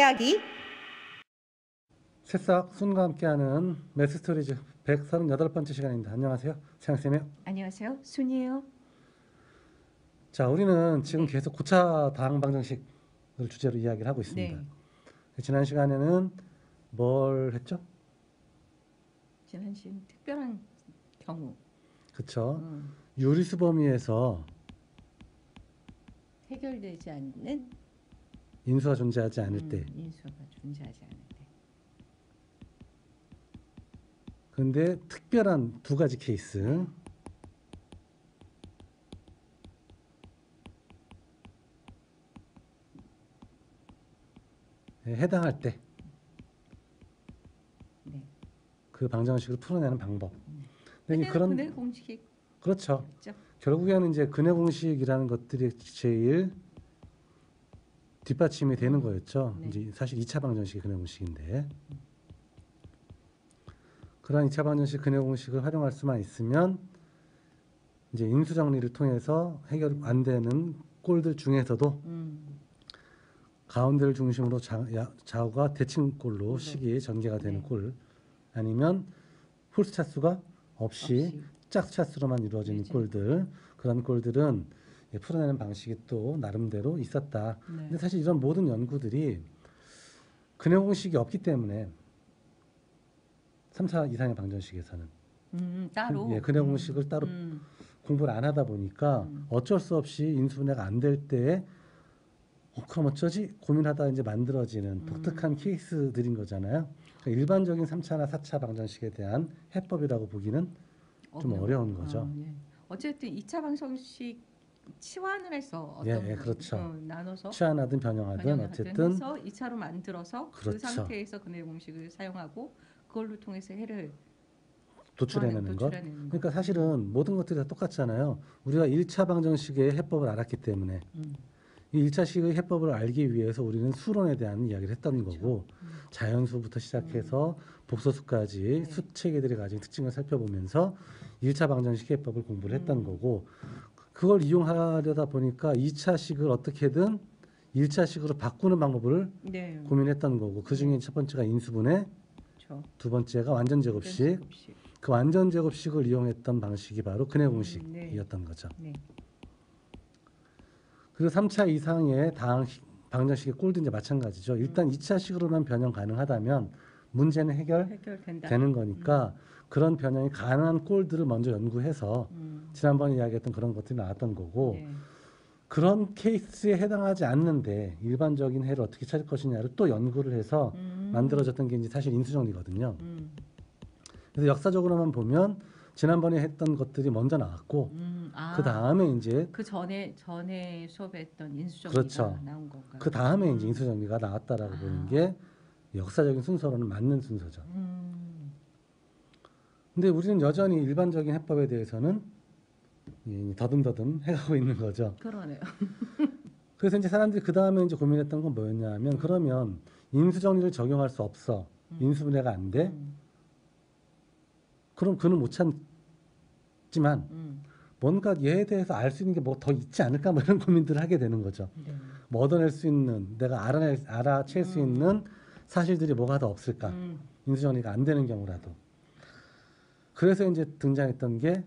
이야기. 새싹 순과 함께하는 매스스토리즈 138번째 시간입니다. 안녕하세요. 세영쌤이요. 안녕하세요. 순이에요. 자, 우리는 지금 네. 계속 고차 다항 방정식을 주제로 이야기를 하고 있습니다. 네. 지난 시간에는 뭘 했죠? 지난 시간 특별한 경우. 그쵸. 유리수 범위에서 해결되지 않는 인수가 존재하지 않을 때. 인수가 존재하지 않을 때. 근데 특별한 두 가지 케이스. 해당할 때. 네. 그 방정식을 풀어내는 방법. 근데 그네 공식이 그렇죠. 있죠. 결국에는 이제 근해 공식이라는 것들이 제일 뒷받침이 되는 거였죠. 네. 이제 사실 2차 방정식이 근해 공식인데 그러한 2차 방정식 근해 공식을 활용할 수만 있으면 이제 인수 정리를 통해서 해결 안 되는 꼴들 중에서도 가운데를 중심으로 좌우가 대칭꼴로 식이 전개가 되는 네. 꼴 아니면 홀수 차수가 없이 짝수 차수로만 이루어지는 꼴들 그런 꼴들은 풀어내는 방식이 또 나름대로 있었다. 네. 근데 사실 이런 모든 연구들이 근해 공식이 없기 때문에 3차 이상의 방정식에서는 따로 근해 공식을 따로 공부를 안 하다 보니까 어쩔 수 없이 인수분해가 안 될 때에 그럼 어쩌지 고민하다 이제 만들어지는 독특한 케이스들인 거잖아요. 그러니까 일반적인 3차나 4차 방정식에 대한 해법이라고 보기는 좀 어려운 거죠. 네. 어쨌든 2차 방정식 치환을 해서 어떤 그렇죠. 나눠서 치환하든 변형하든 어쨌든 해서 2차로 만들어서 그렇죠. 그 상태에서 근해 공식을 사용하고 그걸로 통해서 해를 도출해내는 것. 그러니까 사실은 모든 것들이 다 똑같잖아요. 우리가 1차 방정식의 해법을 알았기 때문에 이 1차식의 해법을 알기 위해서 우리는 수론에 대한 이야기를 했던 거고 자연수부터 시작해서 복소수까지 수체계들이 가진 특징을 살펴보면서 1차 방정식 해법을 공부를 했던 거고 그걸 이용하려다 보니까 2차식을 어떻게든 1차식으로 바꾸는 방법을 고민했던 거고 그 중에 첫 번째가 인수분해, 두 번째가 완전 제곱식. 그 완전 제곱식을 이용했던 방식이 바로 근해 공식이었던 거죠. 그리고 3차 이상의 방정식의 꼴도 이제 마찬가지죠. 일단 2차식으로만 변형 가능하다면 문제는 해결되는 거니까 그런 변형이 가능한 꼴들을 먼저 연구해서 지난번에 이야기했던 그런 것들이 나왔던 거고 그런 케이스에 해당하지 않는데 일반적인 해를 어떻게 찾을 것이냐를 또 연구를 해서 만들어졌던 게 이제 사실 인수정리거든요. 그래서 역사적으로만 보면 지난번에 했던 것들이 먼저 나왔고 그 다음에 이제 그 전에 수업에 했던 인수정리가 나온 건가요? 그 다음에 이제 인수정리가 나왔다라고 보는 게 역사적인 순서로는 맞는 순서죠. 근데 우리는 여전히 일반적인 해법에 대해서는 더듬더듬 해가고 있는 거죠. 그러네요. 그래서 이제 사람들이 그 다음에 이제 고민했던 건 뭐였냐면 그러면 인수정리를 적용할 수 없어. 인수분해가 안 돼. 그럼 그는 못 찾지만 뭔가 얘에 대해서 알 수 있는 게 뭐 더 있지 않을까 뭐 이런 고민들을 하게 되는 거죠. 뭐 얻어낼 수 있는 내가 알아챌 수 있는 사실들이 뭐가 더 없을까. 인수정리가 안 되는 경우라도. 그래서 이제 등장했던 게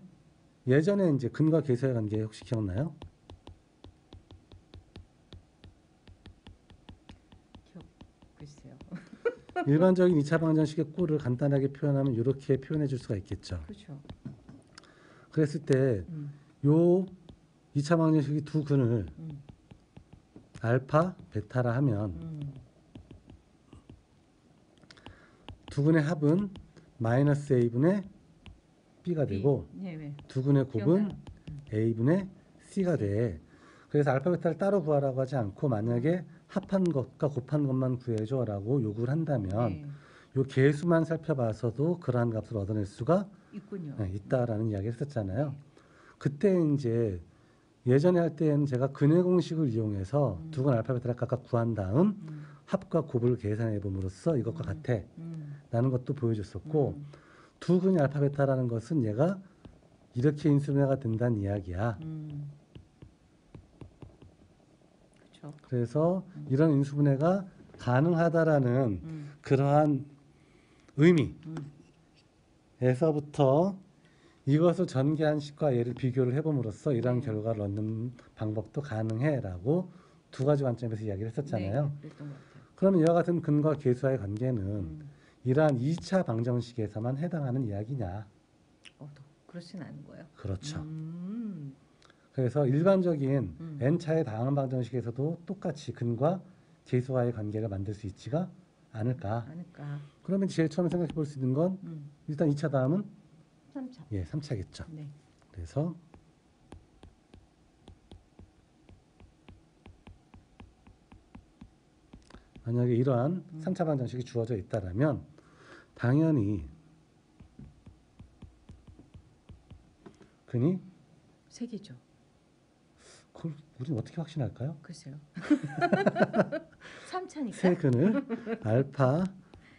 예전에 이제 근과 계수의 관계 혹시 기억나요? 글쎄요. 일반적인 2차 방정식의 꼴을 간단하게 표현하면 이렇게 표현해 줄 수가 있겠죠. 그렇죠. 그랬을 때 요 2차 방정식이 두 근을 알파, 베타라 하면 두 근의 합은 마이너스 A분의 B가 되고 두 근의 곱은 A분의 C가 돼. 그래서 알파, 베타를 따로 구하라고 하지 않고 만약에 합한 것과 곱한 것만 구해줘 라고 요구를 한다면 요 계수만 살펴봐서도 그러한 값을 얻어낼 수가 있다라는 이야기를 했었잖아요. 그때 이제 예전에 할 때는 제가 근해 공식을 이용해서 두 근 알파, 베타를 각각 구한 다음 합과 곱을 계산해 봄으로써 이것과 같아 라는 것도 보여줬었고 두 근이 알파, 베타라는 것은 얘가 이렇게 인수분해가 된다는 이야기야. 그래서 이런 인수분해가 가능하다라는 그러한 의미에서부터 이것을 전개한 식과 얘를 비교를 해봄으로써 이러한 결과를 얻는 방법도 가능해라고 두 가지 관점에서 이야기를 했었잖아요. 네, 그랬던 것 같아요. 그러면 이와 같은 근과 계수와의 관계는 이러한 2차 방정식에서만 해당하는 이야기냐? 그렇진 않은 거예요. 그렇죠. 그래서 일반적인 n차의 다항 방정식에서도 똑같이 근과 계수와의 관계를 만들 수 있지가 않을까. 그러면 제일 처음에 생각해 볼 수 있는 건 일단 2차 다음은 3차. 예, 3차겠죠. 네. 그래서 만약에 이러한 3차 방정식이 주어져 있다라면 당연히 근이 세 개죠. 그걸 우리는 어떻게 확신할까요? 글쎄요. 3차니까. 세 근을 알파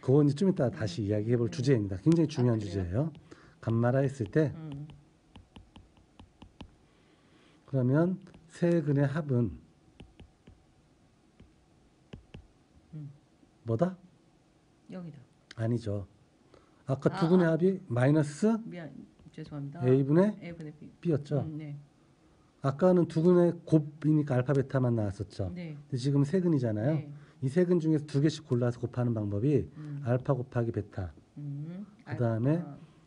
그건 이제 좀 이따 다시 이야기해 볼 주제입니다. 굉장히 중요한 주제예요. 감마라 했을 때 그러면 세 근의 합은 뭐다? 0이다. 아니죠. 아까 두 근의 합이 마이너스 죄송합니다. A분의 A분의 B. B였죠. 네. 아까는 두 근의 곱이니까 알파 베타만 나왔었죠. 네. 근데 지금 세 근이잖아요. 네. 이 세 근 중에서 두 개씩 골라서 곱하는 방법이 알파 곱하기 베타. 그 다음에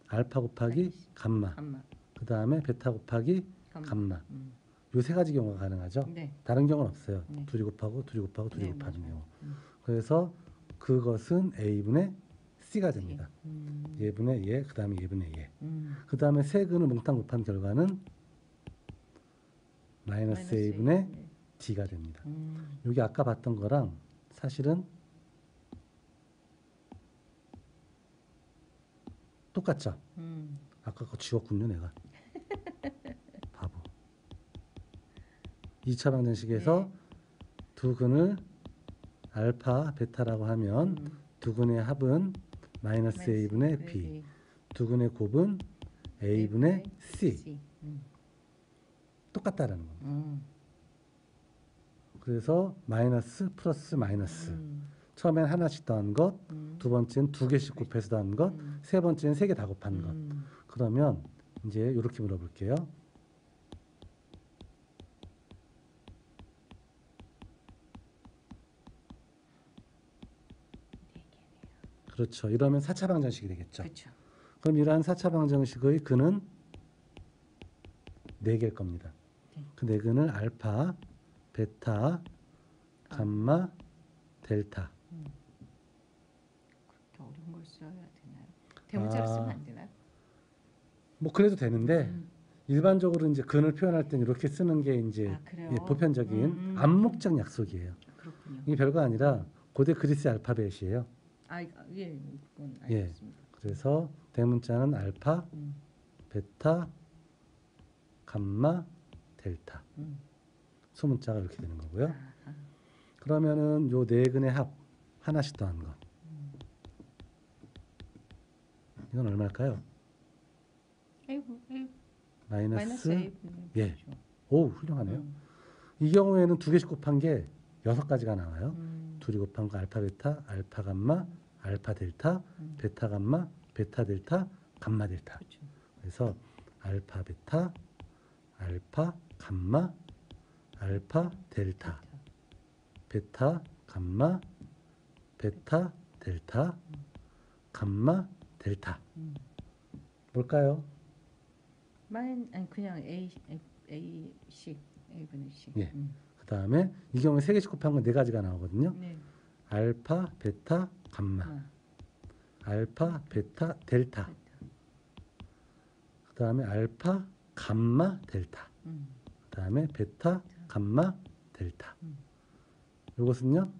알파 곱하기 감마. 그 다음에 베타 곱하기 감마. 요 세 가지 경우가 가능하죠. 네. 다른 경우는 없어요. 네. 둘이 곱하고 둘이 곱하고 둘이 네, 곱하는 맞아요. 경우. 그래서 그것은 A분의 C가 됩니다. 얘분의 얘, 그 다음에 얘분의 얘. 그 다음에 세 근을 몽땅 곱한 결과는 마이너스 A분의 D가 됩니다. 여기 아까 봤던 거랑 사실은 똑같죠? 아까 그거 지웠군요, 내가. 바보. 2차 방정식에서 두 근을 알파, 베타라고 하면 두 근의 합은 마이너스 A분의 B, 두 근의 곱은 A분의 C. 똑같다라는 겁니다. 그래서 마이너스 플러스 마이너스. 처음엔 하나씩 더한 것, 두 번째는 두 개씩 곱해서 더한 것, 세 번째는 세 개 다 곱한 것. 그러면 이제 이렇게 물어볼게요. 그렇죠. 이러면 4차 방정식이 되겠죠. 그렇죠. 그럼 이러한 4차 방정식의 근은 4개일 겁니다. 그 4근을 알파, 베타, 감마, 델타. 그렇게 어려운 걸 써야 되나요? 대문자로 쓰면 안 되나요? 뭐 그래도 되는데 일반적으로 이제 근을 표현할 때는 이렇게 쓰는 게 이제 예, 보편적인 암묵적 약속이에요. 그렇군요. 이게 별거 아니라 고대 그리스 알파벳이에요. 예, 그건 예. 알겠습니다. 그래서 대문자는 알파, 베타, 감마, 델타. 소문자가 이렇게 되는 거고요. 그러면은 요 네 근의 합 하나씩 더한 거. 이건 얼마일까요? 마이너스 예. 오, 훌륭하네요. 이 경우에는 두 개씩 곱한 게 6가지가 나와요. 둘이 곱한 거 알파 베타, 알파 감마, 알파 델타, 베타 감마, 베타 델타, 감마 델타. 그렇죠. 그래서 알파 베타, 알파 감마, 알파 델타, 베타 감마, 베타 델타, 감마 델타. 뭘까요? 아니 그냥 A식 A분의 C. 예. 그 다음에 이 경우에 세 개씩 곱한 건 4가지가 나오거든요. 네. 알파, 베타, 감마. 알파, 베타, 델타. 그 다음에 알파, 감마, 델타. 그 다음에 베타, 감마, 델타. 이것은요?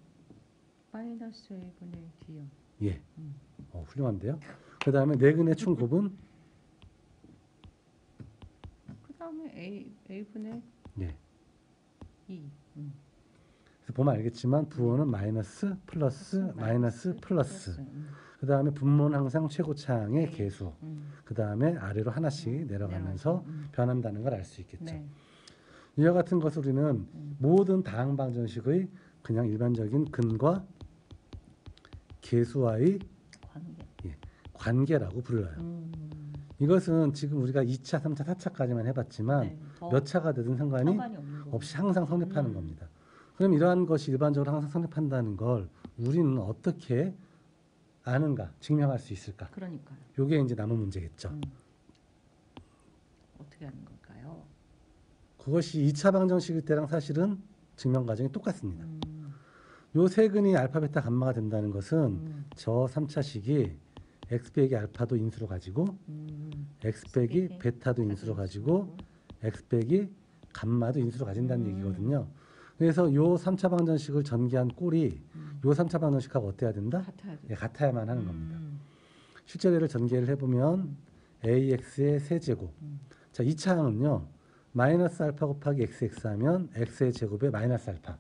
마이너스 A분의 D요. 예. 훌륭한데요. 그 다음에 네 근의 총 곱은 그 다음에 A분의 예. 2. 그래서 보면 알겠지만 부호는 마이너스, 플러스, 마이너스, 플러스. 그 다음에 분모는 항상 최고차항의 계수. 그 다음에 아래로 하나씩 내려가면서 변한다는 걸 알 수 있겠죠. 네. 이와 같은 것을 우리는 모든 다항 방정식의 그냥 일반적인 근과 개수와의 관계. 예, 관계라고 불러요. 이것은 지금 우리가 2차, 3차, 4차까지만 해봤지만 네, 몇 차가 되든 상관이 없는 없이 항상 성립하는 겁니다. 그럼 이러한 것이 일반적으로 항상 성립한다는 걸 우리는 어떻게 아는가, 증명할 수 있을까? 그러니까요. 이게 이제 남은 문제겠죠. 어떻게 하는 걸까요? 그것이 2차 방정식일 때랑 사실은 증명 과정이 똑같습니다. 요 세근이 알파, 베타, 감마가 된다는 것은 저 3차식이 x 빼기 알파도 인수로 가지고 x 빼기 베타도 인수로 가지고 x 빼기 감마도 인수로 가진다는 얘기거든요. 그래서 요 3차 방정식을 전개한 꼴이 요 3차 방정식하고 어때야 된다? 예, 같아야만 하는 겁니다. 실제로 얘를 전개를 해보면 ax의 세제곱. 자, 2차항은요. 마이너스 알파 곱하기 xx 하면 x의 제곱에 마이너스 알파.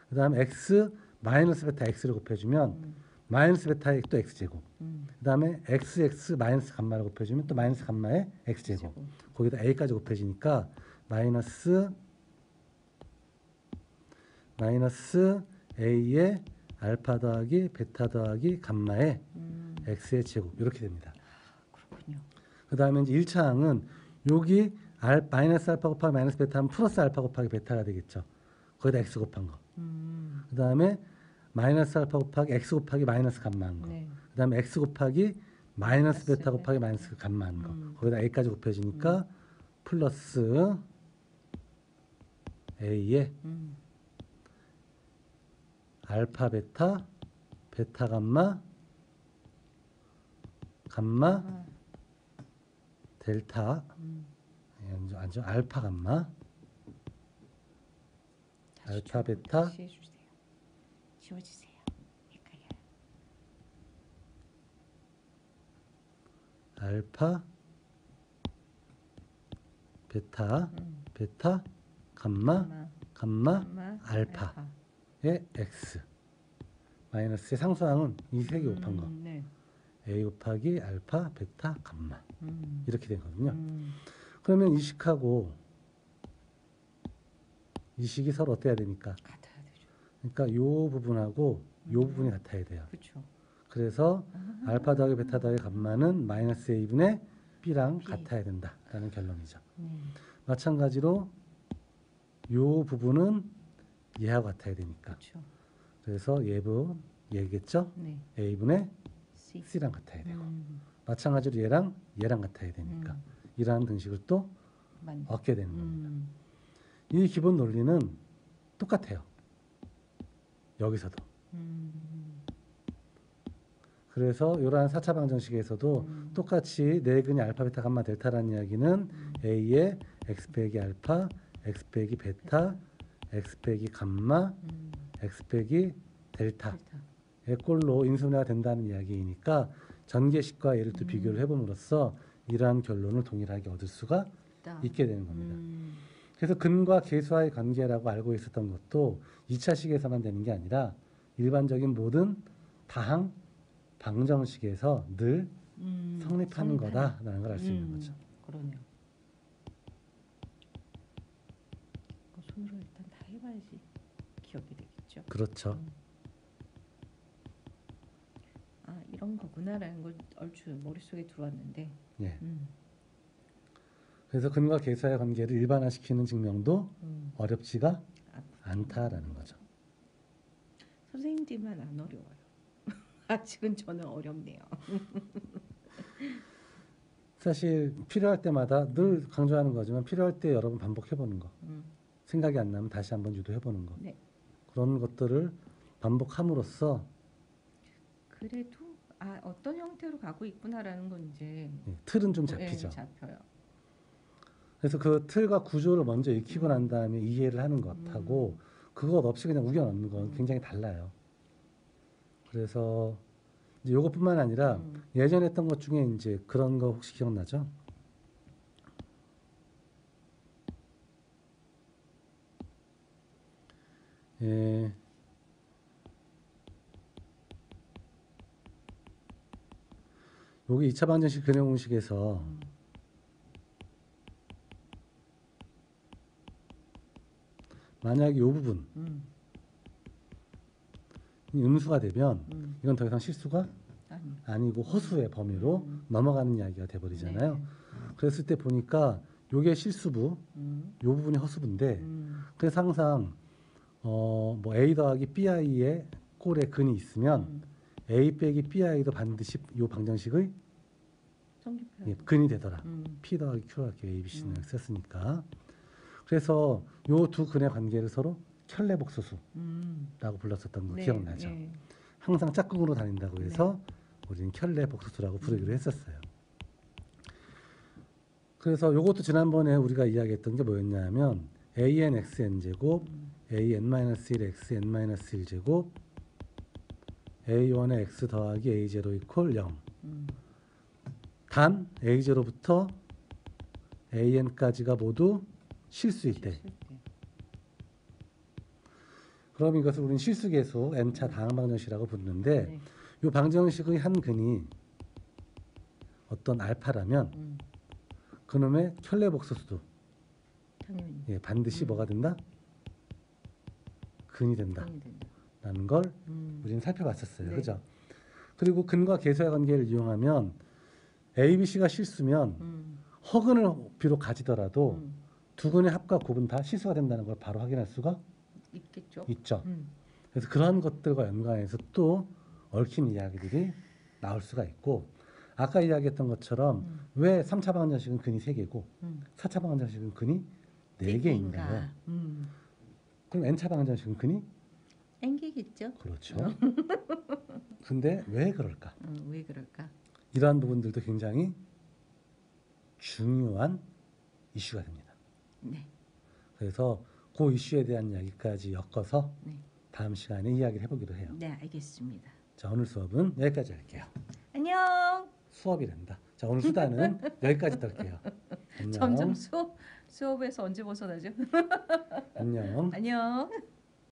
그 다음에 x 마이너스 베타 x를 곱해주면 마이너스 베타의 또 x제곱. 그 다음에 xx 마이너스 감마를 곱해주면 또 마이너스 감마의 x제곱. 거기다 a까지 곱해지니까 마이너스 a의 알파 더하기 베타 더하기 감마의 x의 제곱 이렇게 됩니다. 그렇군요. 그 다음에 이제 1차항은 여기 마이너스 알파 곱하기 마이너스 베타 하면 플러스 알파 곱하기 베타가 되겠죠. 거기다 x 곱한 거. 그 다음에 마이너스 알파 곱하기 x 곱하기 마이너스 감마한 거. 네. 그 다음에 x 곱하기 마이너스 베타 곱하기 마이너스 감마한 거. 거기다 a까지 곱해지니까 플러스 a의 알파 베타 베타 감마 델타 아니죠 알파 감마 알파 베타 지워주세요. 헷갈려요. 알파 베타 베타 감마 알파의 x 마이너스의 상수항은 이 세 개 곱한 거 네. a 곱하기 알파 베타 감마 이렇게 되거든요. 그러면 이 식하고 이 식이 서로 어때야 됩니까? 같아야 되죠. 그러니까 요 부분하고 요 부분이 같아야 돼요. 그렇죠. 그래서 알파 더하기 베타 더하기 감마는 마이너스 a분의 b랑 같아야 된다라는 결론이죠. 마찬가지로 요 부분은 얘하고 같아야 되니까. 그렇죠. 그래서 얘겠죠? 네. a분의 c랑 같아야 되고 마찬가지로 얘랑 같아야 되니까 이러한 등식을 또 얻게 되는 겁니다. 이 기본 논리는 똑같아요. 여기서도. 그래서 이러한 4차 방정식에서도 똑같이 네근이 알파, 베타, 감마, 델타라는 이야기는 a의 x 빼기 알파, x 빼기 베타, x 빼기 감마, x 빼기 델타의 꼴로 인수분해가 된다는 이야기이니까 전개식과 얘를 또 비교를 해봄으로써 이러한 결론을 동일하게 얻을 수가 있게 되는 겁니다. 그래서 근과 계수와의 관계라고 알고 있었던 것도 2차식에서만 되는 게 아니라 일반적인 모든 다항 방정식에서 늘 성립하는 거다라는 걸 알 수 있는 거죠. 그러네요. 손으로 일단 다 해봐야지 기억이 되겠죠. 그렇죠. 아 이런 거구나라는 걸 얼추 머릿속에 들어왔는데. 예. 그래서 근과 계수와의 관계를 일반화시키는 증명도 어렵지가 않다라는 거죠. 선생님들만 안 어려워요. 아직은 저는 어렵네요. 사실 필요할 때마다 늘 강조하는 거지만 필요할 때 여러 번 반복해보는 거. 생각이 안 나면 다시 한번 유도해보는 거. 네. 그런 것들을 반복함으로써 그래도 어떤 형태로 가고 있구나라는 건 이제 틀은 좀 잡히죠. 잡혀요. 그래서 그 틀과 구조를 먼저 익히고 난 다음에 이해를 하는 것하고 그것 없이 그냥 우겨 넣는 건 굉장히 달라요. 그래서 이제 요것뿐만 아니라 예전에 했던 것 중에 이제 그런 거 혹시 기억나죠? 예. 여기 2차 방정식 근해 공식에서 만약 이 부분 음수가 되면 이건 더 이상 실수가 아니고 허수의 범위로 넘어가는 이야기가 돼버리잖아요. 네. 그랬을 때 보니까 요게 실수부, 요 부분이 허수부인데 그래서 항상 뭐 A 더하기 BI의 꼴에 근이 있으면 A 빼기 BI도 반드시 요 방정식의 근이 되더라. P 더하기 Q로 할게요. A, B, C는 이렇게 썼으니까. 그래서 요 두 근의 관계를 서로 켤레복소수라고 불렀었던 거 네, 기억나죠? 네. 항상 짝꿍으로 다닌다고 해서 우리는 켤레복소수라고 부르기로 했었어요. 그래서 요것도 지난번에 우리가 이야기했던 게 뭐였냐면 ANXN 제곱 AN-1 XN-1 제곱 A1의 X 더하기 A0 이퀄 0 단 A0부터 AN까지가 모두 실수일 때 그럼 이것을 우리는 실수계수 n차 다항 방정식이라고 부르는데 네. 이 방정식의 한 근이 어떤 알파라면 그놈의 켤레복소수도 당연히 반드시 뭐가 된다? 근이 된다라는 걸 우리는 살펴봤었어요. 네. 그죠? 그리고 근과 계수의 관계를 이용하면 A, B, C가 실수면 허근을 비록 가지더라도 두 근의 합과 곱은 다 실수가 된다는 걸 바로 확인할 수가 있죠. 그래서 그런 것들과 연관해서 또 얽힌 이야기들이 나올 수가 있고 아까 이야기했던 것처럼 왜 3차 방정식은 근이 3개고 4차 방정식은 근이 4개인가요? 그럼 n차 방정식은 근이? N개겠죠. 그렇죠. 근데 왜 그럴까? 왜 그럴까? 이러한 부분들도 굉장히 중요한 이슈가 됩니다. 네. 그래서 그 이슈에 대한 이야기까지 엮어서 네. 다음 시간에 이야기를 해보기로 해요. 네, 알겠습니다. 자, 오늘 수업은 여기까지 할게요. 안녕. 수업이란다. 자, 오늘 수다는 여기까지 떨게요. 안녕. 점점 수업에서 언제 벗어나죠? 안녕. 안녕.